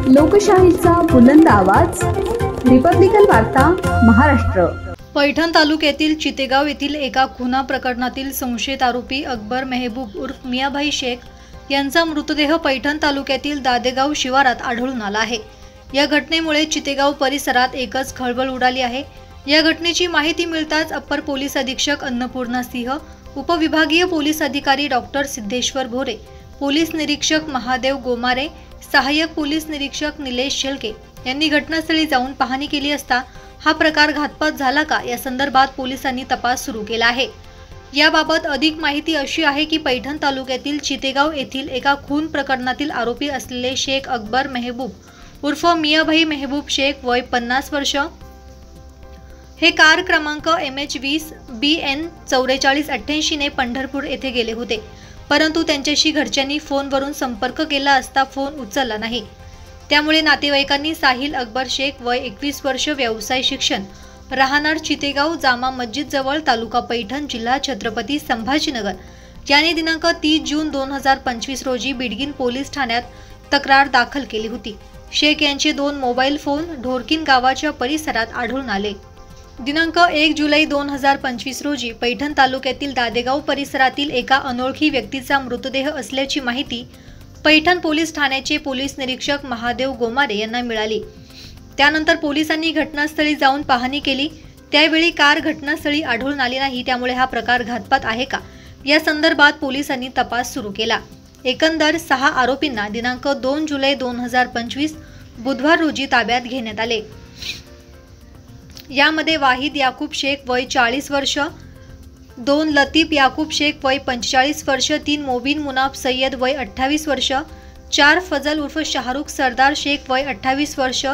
लोकशाहीचा बुलंद आवाज, रिपब्लिकन वार्ता महाराष्ट्र। पैठण तालुक्यातील चितेगाव येथील एका खुना प्रकरणातील संशयित आरोपी अकबर मेहबूब उर्फ मियाभाई शेख यांचा मृतदेह पैठण तालुक्यातील दादेगाव शिवारात आढळून आला आहे। या घटनेमुळे चितेगाव परिसरात एकच खळबळ उडाली आहे। या घटनेची माहिती मिळताच अप्पर पोलीस अधीक्षक अन्नपूर्णा सिंह, उपविभागीय पोलीस अधिकारी डॉक्टर सिद्धेश्वर भोरे, पोलीस निरीक्षक महादेव गोमारे, सहाय्यक पोलीस निरीक्षक निलेश शेळके यांनी घटनास्थळी जाऊन पाहणी केली असता हा प्रकार घातपात झाला का या संदर्भात पोलिसांनी तपास सुरू केला आहे। याबाबत अधिक माहिती अशी आहे की पैठण तालुक्यातील चितेगाव येथील एका खून प्रकरणातील आरोपी असलेले शेख अकबर मेहबूब उर्फ मियाभाई मेहबूब शेख वय 50 वर्ष हे कार क्रमांक MH20 BN 4488 ने पंढरपूर येथे गेले होते, परंतु त्यांच्याशी घरच्यांनी फोनवरून संपर्क केला असता फोन उचलला नाही। त्यामुळे नातेवाईकांनी साहिल अकबर शेख वय 21 वर्ष व्यवसाय शिक्षण राहणार चितेगाव जामा मस्जिद जवळ तालुका पैठण जिल्हा छत्रपती संभाजीनगर याने दिनांक 30 जून 2025 रोजी बिडगीन पोलीस ठाण्यात तक्रार दाखल केली होती। शेख यांचे 2 मोबाईल फोन ढोरकीन गावाच्या परिसरात आढळून आले। दिनांक 1 जुलै 2025 रोजी पैठण तालुक्यातील दादेगाव परिसरातील एका अनोळखी व्यक्तीचा मृतदेह असल्याची माहिती पैठण पोलीस ठाण्याचे पोलीस निरीक्षक महादेव गोमारे यांना मिळाली। त्यानंतर पोलिसांनी घटनास्थळी जाऊन पाहणी केली। त्यावेळी कार घटनास्थळी आढळून आली नाही। त्यामुळे हा प्रकार घातपात आहे का या संदर्भात पोलिसांनी तपास सुरू केला। एकंदर 6 आरोपींना दिनांक 2 जुलै 2025 बुधवार रोजी ताब्यात घेण्यात आले। यामध्ये वाहिद याकूब शेख वय 40 वर्ष, 2 लतीफ याकूब शेख वय 45 वर्ष, 3 मोबिन मुनाफ सय्यद वय 28 वर्ष, 4 फजल उर्फ शाहरुख सरदार शेख वय 28 वर्ष,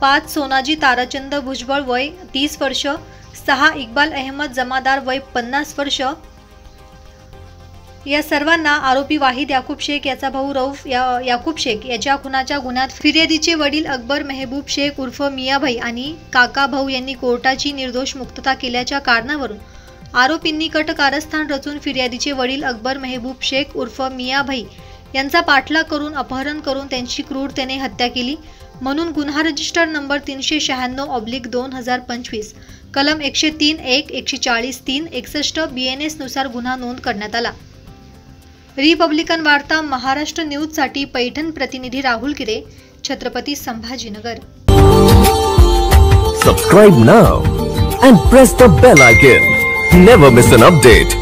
5 सोनाजी ताराचंद भुजबळ वय 30 वर्ष, 6 इक्बाल अहमद जमादार वय 50 वर्ष। या सर्वांना आरोपी वाहिद याकूब शेख याचा भाऊ रऊफ याकूब शेख याच्या खुनाच्या गुन्ह्यात फिर्यादीचे वडील अकबर मेहबूब शेख उर्फ मियाभाई आणि काका भाऊ यांनी कोर्टाची निर्दोष मुक्तता केल्याच्या कारणावरून आरोपींनी कट कारस्थान रचून फिर्यादीचे वडील अकबर मेहबूब शेख उर्फ मियाभाई यांचा पाठलाग करून अपहरण करून त्यांची क्रूरतेने हत्या केली म्हणून गुन्हा रजिस्टर नंबर 396/2025 कलम 103(1), 140(3), 61 BNS नुसार गुन्हा नोंद करण्यात आला। रिपब्लिकन वार्ता महाराष्ट्र न्यूज साठी पैठण प्रतिनिधी राहुल किरे, Chhatrapati Sambhajinagar. Subscribe now and press the bell icon. Never miss an update.